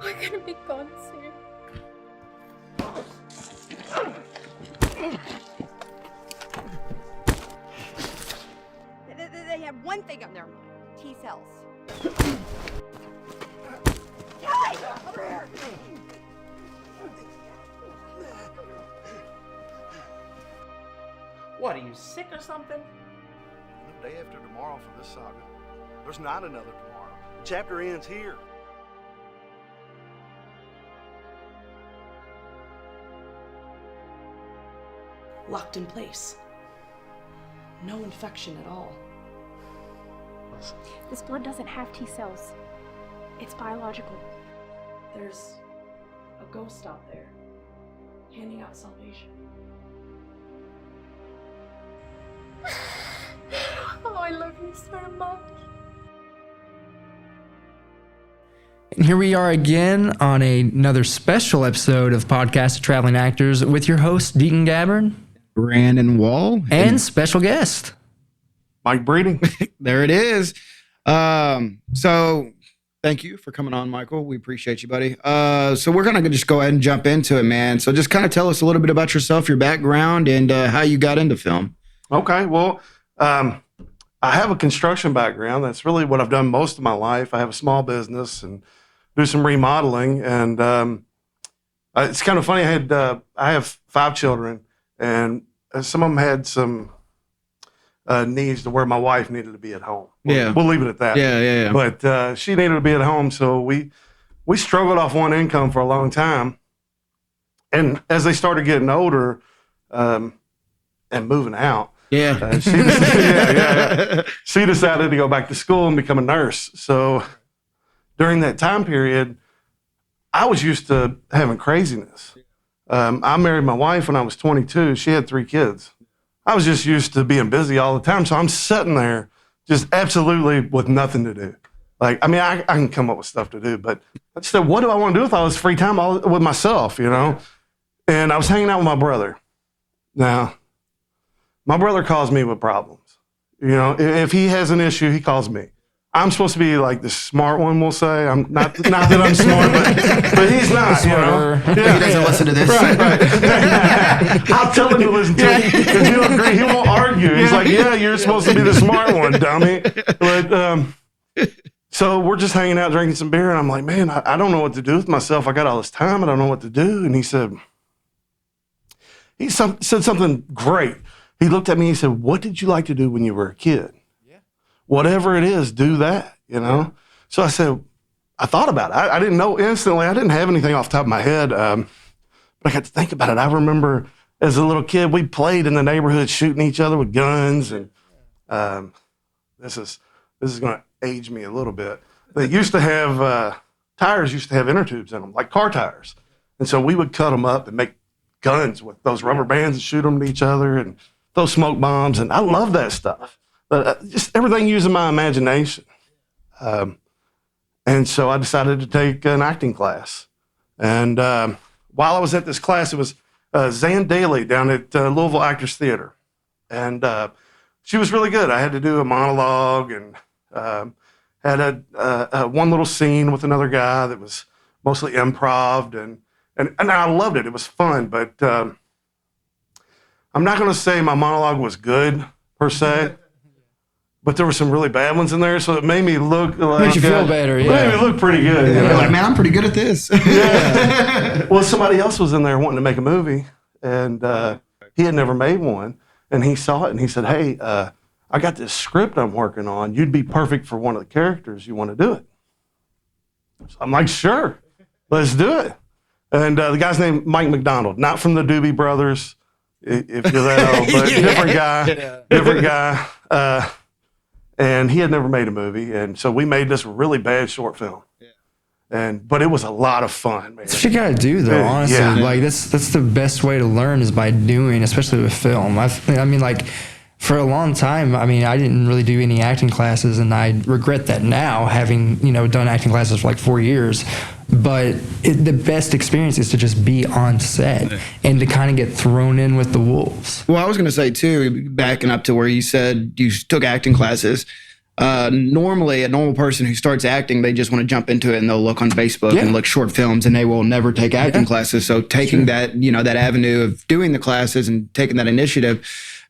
We're gonna be gone soon. They have one thing on their mind: T-cells. Over here. What, are you sick or something? The day after tomorrow for this saga. There's not another tomorrow. The chapter ends here. Locked in place. No infection at all. This blood doesn't have T-cells. It's biological. There's a ghost out there, handing out salvation. Oh, I love you so much. And here we are again on another special episode of Podcast of Traveling Actors with your host, Deacon Gabbard. Brandon Wall. And special guest, Mike Breeding. There it is. So thank you for coming on, Michael. We appreciate you, buddy. So we're going to just go ahead and jump into it, man. So just kind of tell us a little bit about yourself, your background, and how you got into film. Okay, well, I have a construction background. That's really what I've done most of my life. I have a small business and do some remodeling. And it's kind of funny. I have 5 children, and some of them had some needs to where my wife needed to be at home. We'll leave it at that. Yeah. But she needed to be at home, so we struggled off one income for a long time. And as they started getting older and moving out, she decided to go back to school and become a nurse. So during that time period, I was used to having craziness. I married my wife when I was 22. She had 3 kids. I was just used to being busy all the time. So I'm sitting there just absolutely with nothing to do. Like, I mean, I can come up with stuff to do, but I just said, what do I want to do with all this free time with myself, you know? And I was hanging out with my brother. Now, my brother calls me with problems. You know, if he has an issue, he calls me. I'm supposed to be like the smart one, we'll say. I'm not that I'm smart, but he's not, you know. Yeah. He doesn't listen to this. Right. I'll tell him to listen to it. If he'll agree, he won't argue. He's like, yeah, you're supposed to be the smart one, dummy. But so we're just hanging out, drinking some beer, and I'm like, man, I don't know what to do with myself. I got all this time. I don't know what to do. And he said something great. He looked at me, he said, what did you like to do when you were a kid? Whatever it is, do that, you know? Yeah. So I said, I thought about it. I didn't know instantly. I didn't have anything off the top of my head. But I got to think about it. I remember as a little kid, we played in the neighborhood shooting each other with guns. And this is going to age me a little bit. They used to have, tires used to have inner tubes in them, like car tires. And so we would cut them up and make guns with those rubber bands and shoot them at each other and throw smoke bombs. And I love that stuff. Just everything using my imagination. And so I decided to take an acting class. And while I was at this class, it was Zan Daly down at Louisville Actors Theater. And she was really good. I had to do a monologue and had a one little scene with another guy that was mostly improv. And I loved it. It was fun. But I'm not going to say my monologue was good, per se. But there were some really bad ones in there, so it made me look like... Makes you feel better, yeah. It made me look pretty good. Yeah. You're like, man, I'm pretty good at this. Yeah. Well, somebody else was in there wanting to make a movie, and he had never made one. And he saw it, and he said, hey, I got this script I'm working on. You'd be perfect for one of the characters. You want to do it? So I'm like, sure, let's do it. And the guy's named Mike McDonald, not from the Doobie Brothers, if you're that old, but different guy. And he had never made a movie, and so we made this really bad short film. But it was a lot of fun, man. That's what you gotta do, though. Honestly, like that's the best way to learn is by doing, especially with film. I mean, like For a long time, I mean, I didn't really do any acting classes, and I regret that now, having, done acting classes for like 4 years. But the best experience is to just be on set and to kind of get thrown in with the wolves. Well, I was going to say too, backing up to where you said you took acting classes. Normally, a normal person who starts acting, they just want to jump into it and they'll look on Facebook and look short films, and they will never take acting classes. So taking that, that avenue of doing the classes and taking that initiative,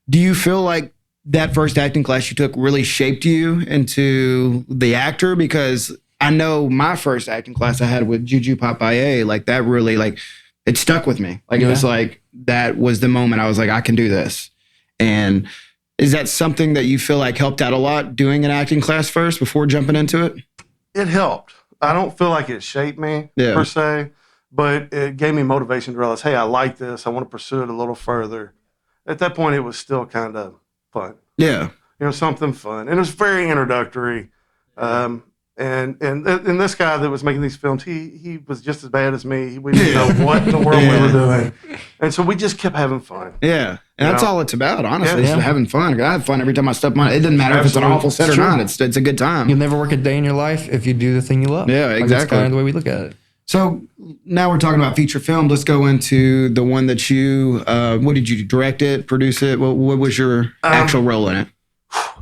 do you feel like that first acting class you took really shaped you into the actor? Because I know my first acting class I had with Juju Papaye, like that really, like, it stuck with me. Like, it was like, that was the moment I was like, I can do this. And is that something that you feel like helped out a lot, doing an acting class first before jumping into it? It helped. I don't feel like it shaped me per se, but it gave me motivation to realize, hey, I like this. I want to pursue it a little further. At that point, it was still kind of fun. Yeah. Something fun. And it was very introductory. And this guy that was making these films, he was just as bad as me. We didn't know what in the world we were doing. And so we just kept having fun. Yeah. And that's all it's about, honestly, is having fun. I have fun every time I step on it. It doesn't matter if it's an awful set or not. It's a good time. You'll never work a day in your life if you do the thing you love. Yeah, exactly. That's kind of the way we look at it. So now we're talking about feature film. Let's go into the one that you, what did you direct it, produce it? What was your actual role in it?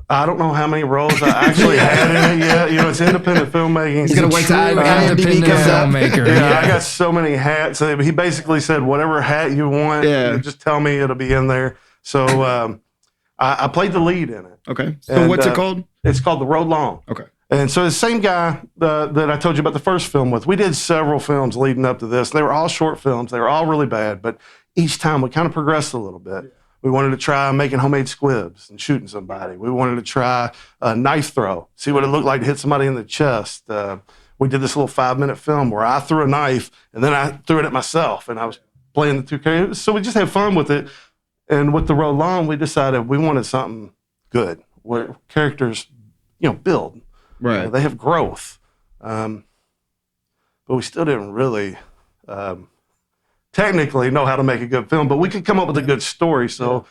I don't know how many roles I actually had in it yet. It's independent filmmaking. He's going to wait till independent filmmaker. I got so many hats. He basically said, whatever hat you want, just tell me, it'll be in there. So I played the lead in it. Okay. So what's it called? It's called The Road Long. Okay. And so the same guy that I told you about the first film with, we did several films leading up to this. They were all short films. They were all really bad, but each time we kind of progressed a little bit. Yeah. We wanted to try making homemade squibs and shooting somebody. We wanted to try a knife throw, see what it looked like to hit somebody in the chest. We did this little 5-minute film where I threw a knife and then I threw it at myself, and I was playing the two characters. So we just had fun with it. And with The Road Long, we decided we wanted something good where characters, build. Right. They have growth. But we still didn't really technically know how to make a good film, but we could come up with a good story. So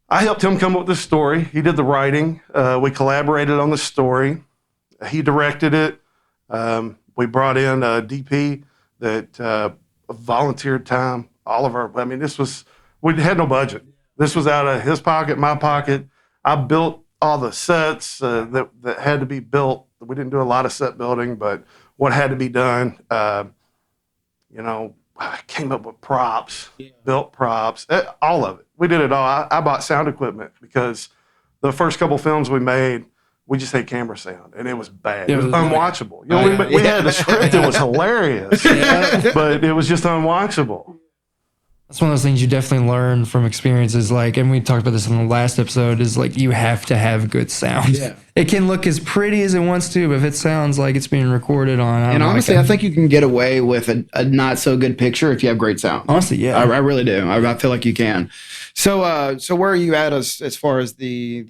I helped him come up with the story. He did the writing. We collaborated on the story. He directed it. We brought in a DP that volunteered time. We had no budget. This was out of his pocket, my pocket. I built all the sets that had to be built. We didn't do a lot of set building, but what had to be done, I came up with props, built props, all of it. We did it all. I bought sound equipment because the first couple films we made, we just had camera sound, and it was bad. It was unwatchable. We had the script that was hilarious, but it was just unwatchable. That's one of those things you definitely learn from experiences, and we talked about this in the last episode, is you have to have good sound. Yeah. It can look as pretty as it wants to, but if it sounds like it's being recorded on... I think you can get away with a not so good picture if you have great sound. Honestly, yeah. I really do. I feel like you can. So where are you at as far as the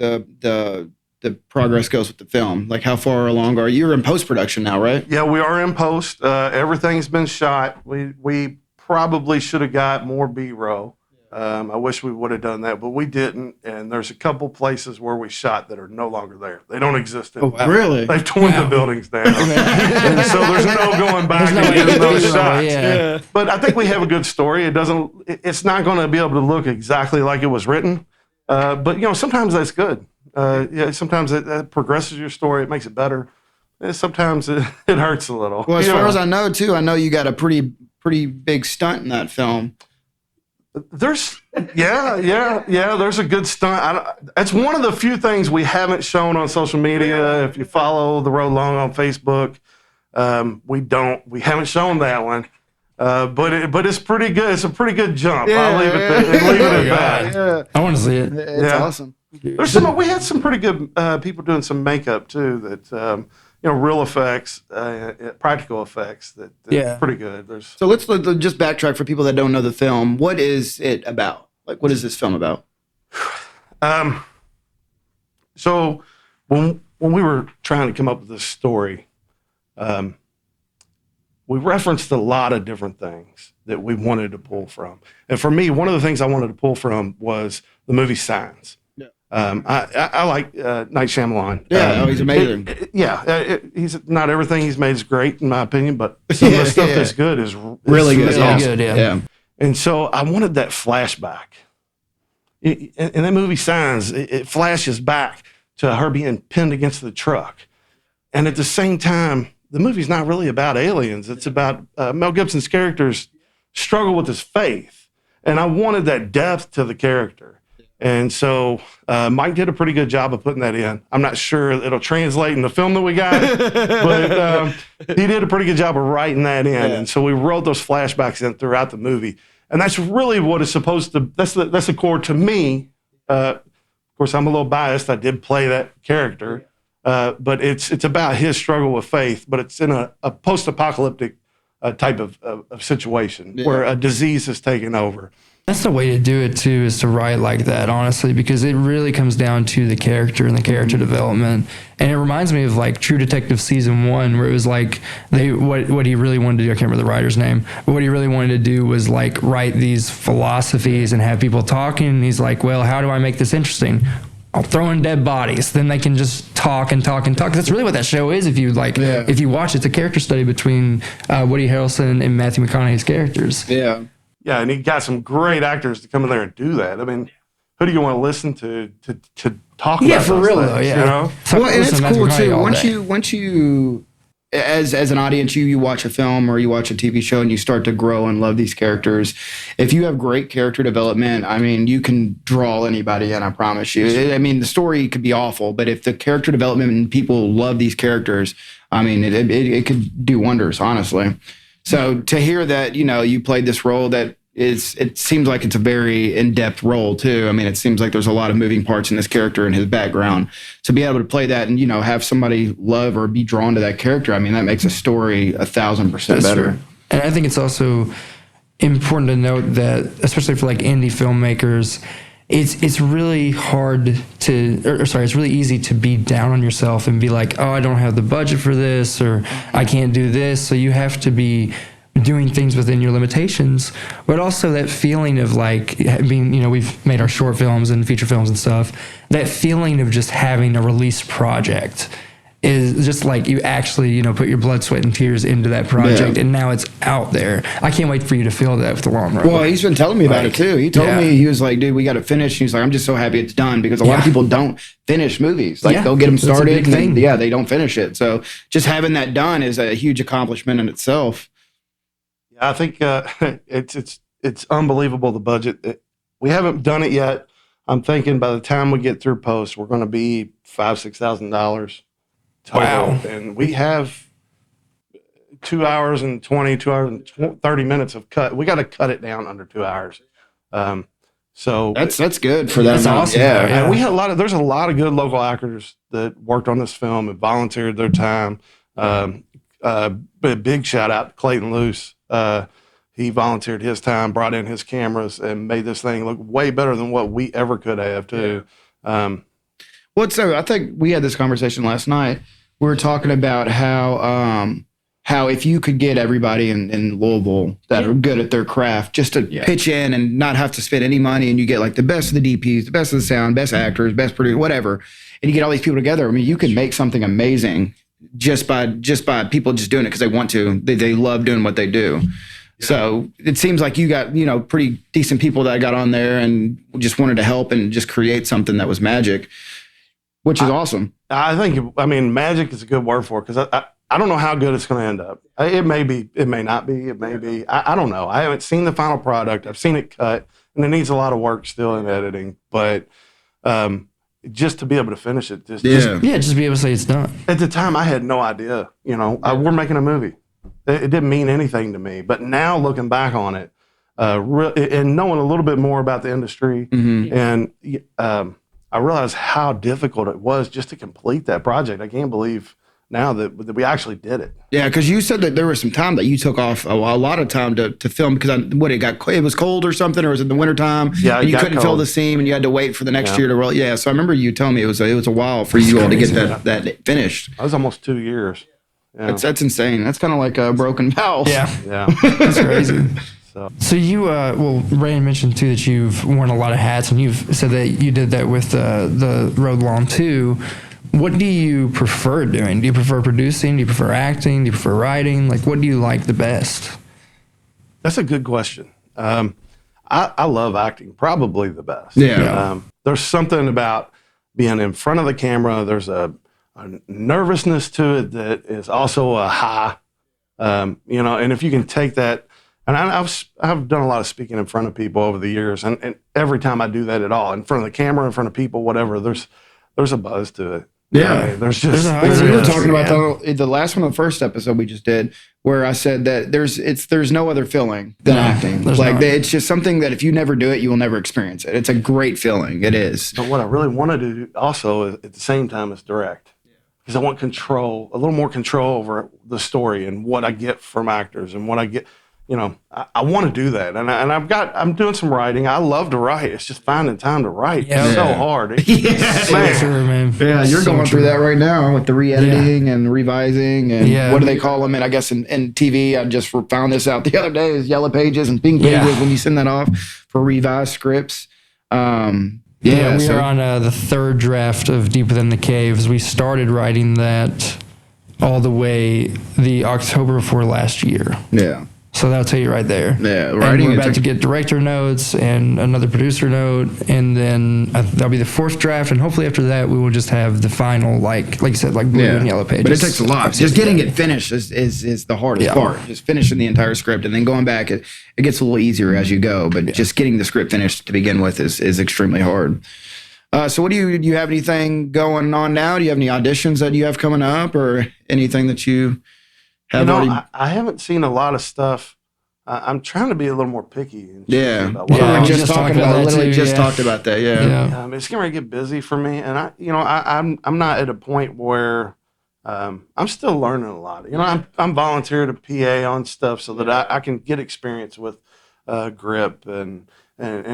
progress goes with the film? How far along are you? You're in post-production now, right? Yeah, we are in post. Everything's been shot. We probably should have got more B-roll. I wish we would have done that, but we didn't. And there's a couple places where we shot that are no longer there. They don't exist anymore. Oh, wow. Really? They've torn the buildings down. And so there's no going back and getting those shots. Yeah. But I think we have a good story. It's not going to be able to look exactly like it was written. But sometimes that's good. Sometimes it progresses your story. It makes it better. And sometimes it hurts a little. Well, as far as I know, too, I know you got a pretty big stunt in that film. There's a good stunt. It's one of the few things we haven't shown on social media. If you follow The Road Long on Facebook, we haven't shown that one. But it's pretty good. It's a pretty good jump. I'll leave it at that. Yeah. I want to see it. It's awesome. We had some pretty good people doing some makeup too. That real effects, practical effects. That's pretty good. So let's just backtrack for people that don't know the film. What is it about? What is this film about? So when we were trying to come up with this story, we referenced a lot of different things that we wanted to pull from. And for me, one of the things I wanted to pull from was the movie Signs. Yeah. I like Night Shyamalan. Yeah, he's amazing. He's not everything he's made is great in my opinion, but some of the stuff that's good is Really good. Really awesome. good, yeah. And so I wanted that flashback. In that movie Signs, it flashes back to her being pinned against the truck. And at the same time, the movie's not really about aliens. It's about Mel Gibson's character's struggle with his faith. And I wanted that depth to the character. And so Mike did a pretty good job of putting that in. I'm not sure it'll translate in the film that we got, but he did a pretty good job of writing that in. Yeah. And so we wrote those flashbacks in throughout the movie. And that's really what it's supposed to, that's the core to me. Of course, I'm a little biased. I did play that character, but it's about his struggle with faith, but it's in a post-apocalyptic type of situation where a disease has taken over. That's the way to do it too, is to write like that, honestly, because it really comes down to the character and the character development. And it reminds me of like True Detective season 1, where it was like what he really wanted to do, I can't remember the writer's name, but what he really wanted to do was like write these philosophies and have people talking. And he's like, well, how do I make this interesting? I'll throw in dead bodies. Then they can just talk and talk and talk. That's really what that show is. If you if you watch, it's a character study between Woody Harrelson and Matthew McConaughey's characters. Yeah. Yeah, and he got some great actors to come in there and do that. I mean, who do you want to listen to talk about? Yeah, for real things, though. Yeah. You know? Well, and it's cool too. Once you, as an audience, you watch a film or you watch a TV show and you start to grow and love these characters. If you have great character development, I mean, you can draw anybody in. I promise you. I mean, the story could be awful, but if the character development and people love these characters, I mean, it could do wonders, honestly. So to hear that, you played this role that it seems like it's a very in-depth role too. I mean, it seems like there's a lot of moving parts in this character and his background. So be able to play that and, have somebody love or be drawn to that character, I mean, that makes a story 1,000% better. True. And I think it's also important to note that, especially for like indie filmmakers, it's really hard to, it's really easy to be down on yourself and be like, oh, I don't have the budget for this, or I can't do this. So you have to be doing things within your limitations, but also that feeling of like being, we've made our short films and feature films and stuff, that feeling of just having a released project is just like you actually, put your blood, sweat, and tears into that project, and now it's out there. I can't wait for you to feel that with the long run. Well, he's been telling me about it too. He told me, he was like, dude, we got to finish. He's like, I'm just so happy it's done, because a lot of people don't finish movies. Like they'll get them started, and then, they don't finish it. So just having that done is a huge accomplishment in itself. Yeah, I think it's unbelievable, the budget. We haven't done it yet. I'm thinking by the time we get through post, we're going to be $5,000-$6,000 total. Wow. And we have 2 hours and 30 minutes of cut. We got to cut it down under 2 hours. So that's good for that. That's awesome. Yeah. And we had there's a lot of good local actors that worked on this film and volunteered their time. But a big shout out to Clayton Luce. He volunteered his time, brought in his cameras, and made this thing look way better than what we ever could have too. So I think we had this conversation last night. We were talking about how if you could get everybody in Louisville that are good at their craft just to pitch in and not have to spend any money, and you get like the best of the DPs, the best of the sound, best actors, best producers, whatever, and you get all these people together. I mean, you can make something amazing just by people just doing it because they want to. They love doing what they do. Yeah. So it seems like you got, pretty decent people that got on there and just wanted to help and just create something that was magic, which is awesome. I think, magic is a good word for it, because I don't know how good it's going to end up. It may be, it may not be, it may be. I don't know. I haven't seen the final product. I've seen it cut, and it needs a lot of work still in editing. But just to be able to finish it, just be able to say it's done. At the time, I had no idea. We're making a movie. It didn't mean anything to me. But now, looking back on it, and knowing a little bit more about the industry, and I realized how difficult it was just to complete that project. I can't believe now that we actually did it. Yeah, because you said that there was some time that you took off, a lot of time to film, because it was cold or something, or was it the wintertime? Yeah, and you couldn't fill the seam, and you had to wait for the next year to roll. Yeah, so I remember you telling me it was a while for you all to get that finished. That was almost 2 years. Yeah. That's insane. That's kind of like a broken valve. Yeah. Yeah. That's crazy. So you, well, Ray mentioned too that you've worn a lot of hats, and you've said that you did that with the Road Long too. What do you prefer doing? Do you prefer producing? Do you prefer acting? Do you prefer writing? Like, what do you like the best? That's a good question. I love acting, probably the best. Yeah. There's something about being in front of the camera. There's a nervousness to it that is also a high, and if you can take that, and I've done a lot of speaking in front of people over the years, and every time I do that at all, in front of the camera, in front of people, whatever, there's a buzz to it. Yeah. There's just, We were talking about the last one, the first episode we just did, where I said that there's no other feeling than acting. Like, it's just something that if you never do it, you will never experience it. It's a great feeling. It is. But what I really want to do also at the same time is direct, because I want control, a little more control over the story and what I get from actors and what I get. I want to do that, and I'm doing some writing. I love to write. It's just finding time to write. Yeah. It's so hard. Man. Yeah, you're So going true. through that right now with the re-editing and revising and what do they call them? And I guess in TV, I just found this out the other day, is yellow pages and pink pages when you send that off for revised scripts. We are on the third draft of Deep Within the Caves. We started writing that all the way the October before last year. Yeah. So that'll tell you right there. Yeah, And writing we're it about took- to get director notes and another producer note, and then that'll be the fourth draft, and hopefully after that we will just have the final, like you said, like blue and yellow pages. But it takes a lot. Just getting it finished is the hardest part. Just finishing the entire script and then going back, it gets a little easier as you go. But just getting the script finished to begin with is extremely hard. So what do you have anything going on now? Do you have any auditions that you have coming up or anything that you have already? I haven't seen a lot of stuff. I'm trying to be a little more picky. And Yeah. about what I We like. were just talking about that literally too. Just yeah. talked about that. Yeah. It's getting ready to get busy for me, and I'm not at a point where I'm still learning a lot. I'm volunteer to PA on stuff so that I can get experience with grip and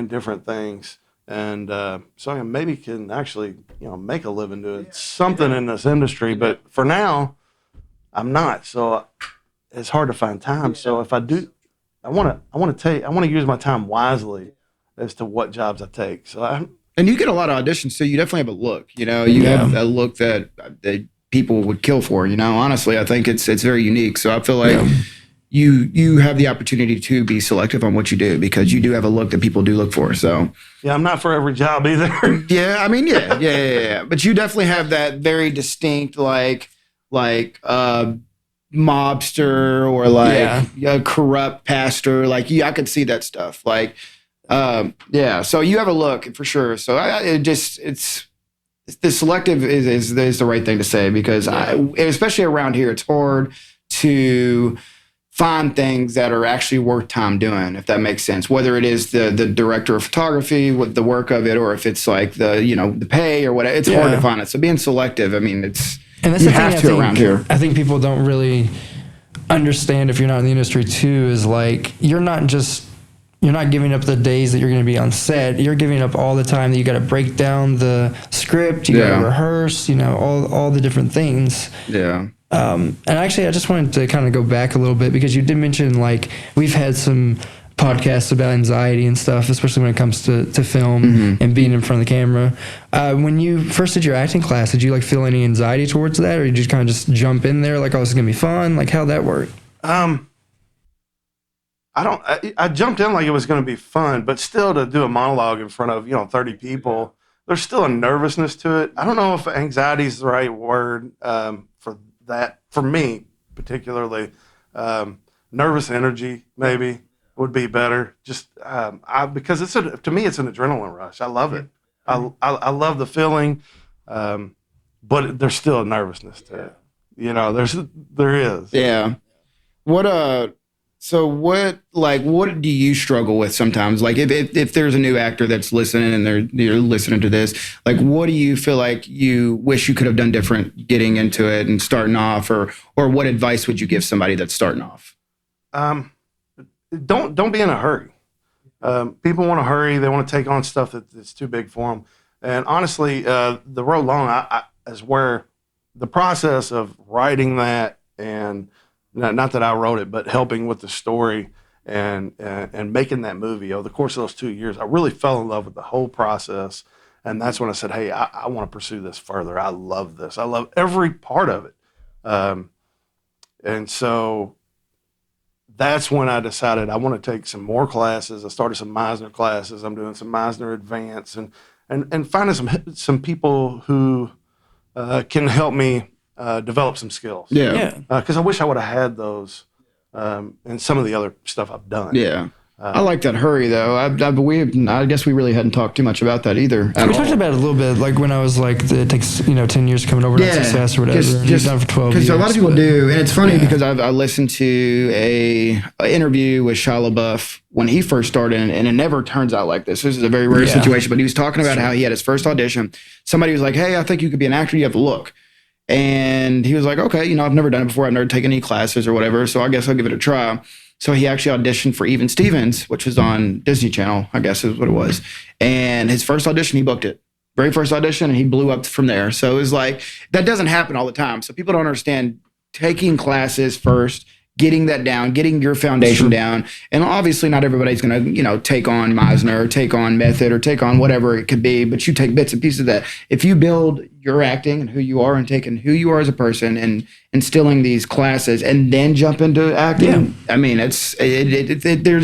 different things, and so I maybe can actually make a living doing something in this industry. But for now, I'm not. So it's hard to find time. So if I do, I want to use my time wisely as to what jobs I take. So And you get a lot of auditions, so you definitely have a look. You have a look that people would kill for. Honestly, I think it's very unique. So I feel like you have the opportunity to be selective on what you do because you do have a look that people do look for. So yeah, I'm not for every job either. yeah, I mean, yeah. But you definitely have that very distinct like mobster or a corrupt pastor. Like I could see that stuff. Like so you have a look for sure. So it's the selective is the right thing to say because especially around here, it's hard to find things that are actually worth time doing, if that makes sense. Whether it is the director of photography with the work of it, or if it's like the pay or whatever, it's hard to find it. So being selective, I mean, and that's you the thing have to around here. I think people don't really understand if you're not in the industry too, is like you're not giving up the days that you're going to be on set. You're giving up all the time that you got to break down the script, you got to rehearse, all the different things. Yeah. And actually, I just wanted to kind of go back a little bit because you did mention like we've had some podcasts about anxiety and stuff, especially when it comes to film and being in front of the camera. When you first did your acting class, did you like feel any anxiety towards that, or did you kind of just jump in there like, oh, this is gonna be fun? Like, how'd that work? I jumped in like it was going to be fun, but still to do a monologue in front of 30 people, there's still a nervousness to it. I don't know if anxiety is the right word for that. For me, particularly, nervous energy maybe would be better. Just because to me it's an adrenaline rush. I love it. I love the feeling, but there's still a nervousness to it. There is. Yeah. So what do you struggle with sometimes? Like if there's a new actor that's listening and you're listening to this, like what do you feel like you wish you could have done different getting into it and starting off, or what advice would you give somebody that's starting off? Don't be in a hurry. People want to hurry. They want to take on stuff that's too big for them. And honestly, the road long is where the process of writing that, and not that I wrote it, but helping with the story and making that movie over the course of those 2 years, I really fell in love with the whole process. And that's when I said, hey, I want to pursue this further. I love this. I love every part of it. And so that's when I decided I want to take some more classes. I started some Meisner classes. I'm doing some Meisner Advance and finding some people who can help me develop some skills. Yeah. Because I wish I would have had those and some of the other stuff I've done. Yeah. I like that hurry though. I guess we really hadn't talked too much about that either. We talked about it a little bit, like when I was like, it takes 10 years coming over to success or whatever. Just done for 12 years. Because a lot of people do, and it's funny because I listened to a interview with Shia LaBeouf when he first started, and it never turns out like this. This is a very rare situation, but he was talking about how he had his first audition. Somebody was like, "Hey, I think you could be an actor. You have to look." And he was like, "Okay, I've never done it before. I've never taken any classes or whatever, so I guess I'll give it a try." So he actually auditioned for Even Stevens, which was on Disney Channel, I guess is what it was. And his first audition, he booked it. Very first audition, and he blew up from there. So it was like, that doesn't happen all the time. So people don't understand taking classes first, getting that down, getting your foundation down. And obviously not everybody's going to, take on Meisner or take on method or take on whatever it could be, but you take bits and pieces of that. If you build your acting and who you are and taking who you are as a person and instilling these classes and then jump into acting, I mean, there's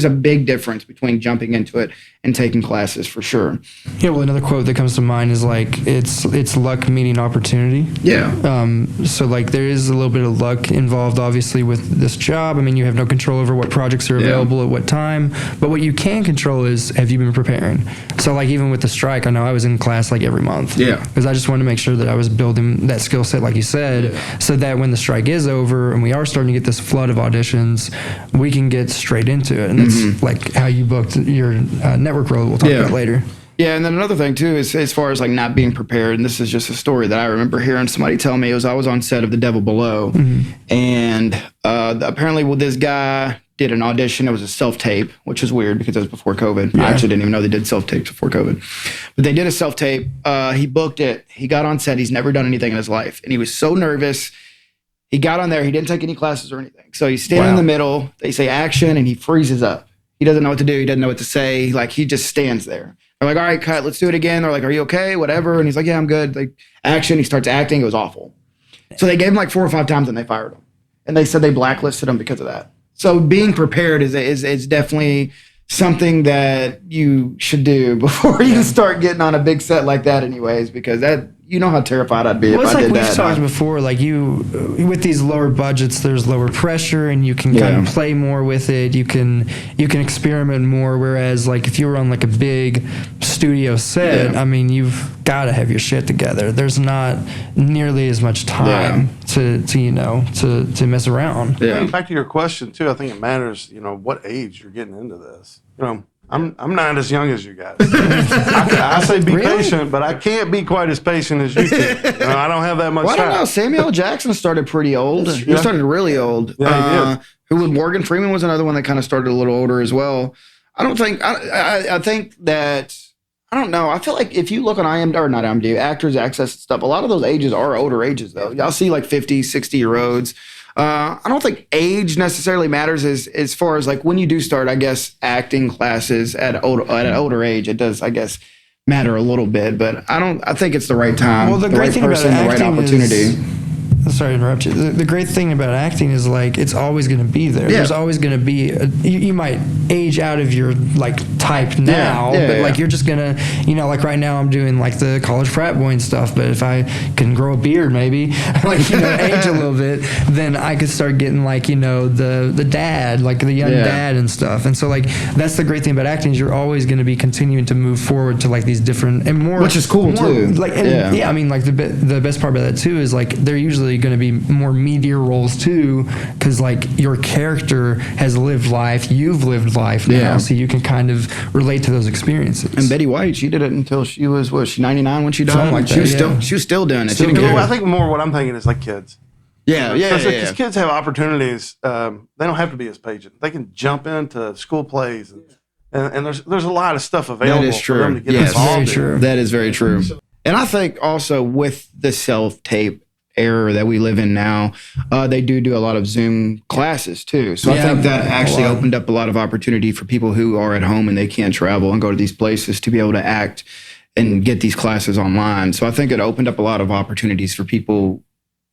a big difference between jumping into it and taking classes for sure. Yeah, well, another quote that comes to mind is like, it's luck meeting opportunity. Yeah. So like there is a little bit of luck involved, obviously, with this job. I mean, you have no control over what projects are available at what time, but what you can control is, have you been preparing? So like even with the strike, I know I was in class like every month. Yeah. Because I just wanted to make sure that I was building that skill set, like you said, so that when the strike is over and we are starting to get this flood of auditions, we can get straight into it. And that's like how you booked your network role we'll talk about later. Yeah, and then another thing too is as far as like not being prepared, and this is just a story that I remember hearing somebody tell me. I was on set of The Devil Below, and apparently this guy did an audition. It was a self-tape, which is weird because it was before COVID. I actually didn't even know they did self-tapes before COVID. But they did a self-tape. He booked it. He got on set. He's never done anything in his life. And he was so nervous. He got on there. He didn't take any classes or anything. So he's standing in the middle. They say action, and he freezes up. He doesn't know what to do. He doesn't know what to say. Like, he just stands there. They're like, all right, cut. Let's do it again. They're like, are you okay? Whatever. And he's like, yeah, I'm good. Like, action. He starts acting. It was awful. So they gave him like 4 or 5 times, and they fired him. And they said they blacklisted him because of that. So being prepared is definitely something that you should do before you start getting on a big set like that anyways, because that, how terrified I'd be if I did that. Well, it's like we've talked before, like with these lower budgets, there's lower pressure and you can kind of play more with it. You can experiment more. Whereas like if you were on like a big studio set, I mean, you've got to have your shit together. There's not nearly as much time to mess around. Yeah. Back to your question too, I think it matters, what age you're getting into this. I'm not as young as you guys. I say be patient, but I can't be quite as patient as you can. I don't have that much time. I don't know. Samuel L. Jackson started pretty old. He started really old. Yeah, Morgan Freeman was another one that kind of started a little older as well. I think that, I don't know. I feel like if you look on IMDb, or not IMDb, Actors Access stuff, a lot of those ages are older ages though. Y'all see like 50, 60-year-olds. I don't think age necessarily matters as far as like when you do start, I guess, acting classes at an older age, it does, I guess, matter a little bit, but I think it's the right time. Well, the great right thing person, about acting, the right opportunity. Sorry to interrupt you. The great thing about acting is like it's always going to be there. There's always going to be you might age out of your like type now, but like you're just gonna like right now I'm doing like the college frat boy and stuff. But if I can grow a beard, maybe like age a little bit, then I could start getting like the dad, like the young dad and stuff. And so like that's the great thing about acting is you're always going to be continuing to move forward to like these different and more, which is cool too. Like I mean like the best part about that too is like they're usually going to be more meatier roles too, because like your character has lived life, you've lived life now, so you can kind of relate to those experiences. And Betty White, she did it until she was 99 when she died. Like she was still doing it. I think more what I'm thinking is like kids. Because kids have opportunities. They don't have to be as patient. They can jump into school plays, and there's a lot of stuff available for them to get involved in. That is very true. And I think also with the self-tape era that we live in now, they do a lot of Zoom classes too. So I Yeah, think that actually a lot. opened up a lot of opportunity for people who are at home and they can't travel and go to these places to be able to act and get these classes online. So I think it opened up a lot of opportunities for people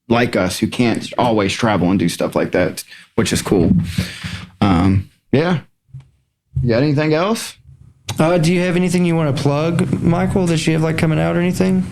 like us who can't always travel and do stuff like that, which is cool. Yeah. You got anything else? Do you have anything you want to plug, Michael, that you have like coming out or anything?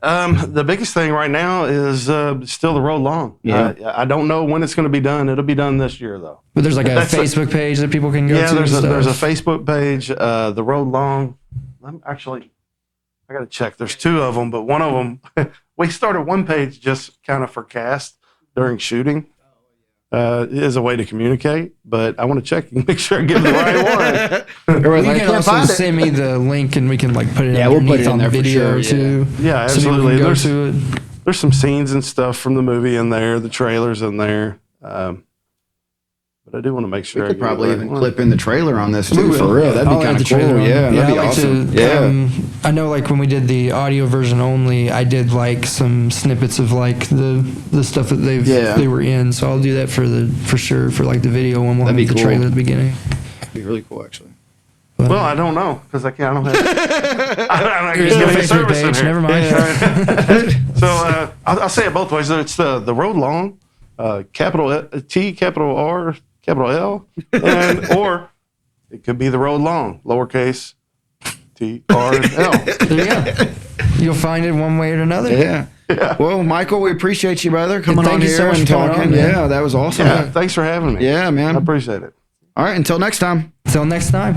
The biggest thing right now is still the road long. Yeah. I don't know when it's going to be done. It'll be done this year, though. But there's like a That's Facebook page that people can go to. There's and there's a stuff. Facebook page. The road long. I got to check. There's two of them, but one of them we started one page just kind of for cast during shooting. Is a way to communicate, but I want to check and make sure I give the right one. Everyone's You like, can "I can't also find it." send me the link and we can like put it Yeah, we'll put underneath it in on there for video sure, too. Yeah, So people absolutely. can go There's to it. there's some scenes and stuff from the movie in there, the trailers in there. But I do want to make sure We I could give the probably right even one. clip in the trailer on this too, We for will. real. That'd I'll be add kind the of cool. trailer on. Yeah, that'd be I like awesome. to, I know like when we did the audio version only, I did like some snippets of like the stuff that they were in. So I'll do that for sure for like the video one. We'll That'd have be the cool. trailer at the beginning. That'd be really cool, actually. Well, I don't know because I don't have. I'm not There's no getting Facebook service in page. here. Never mind. So I'll say it both ways. It's the road long, capital T, capital R, capital L, or it could be the road long, lowercase T R L. There you go. You'll find it one way or another. Yeah. Well, Michael, we appreciate you, brother, coming thank on you here so much and for coming talking. on, man. Yeah, that was awesome. Yeah, thanks for having me. Yeah, man. I appreciate it. All right, until next time. Until next time.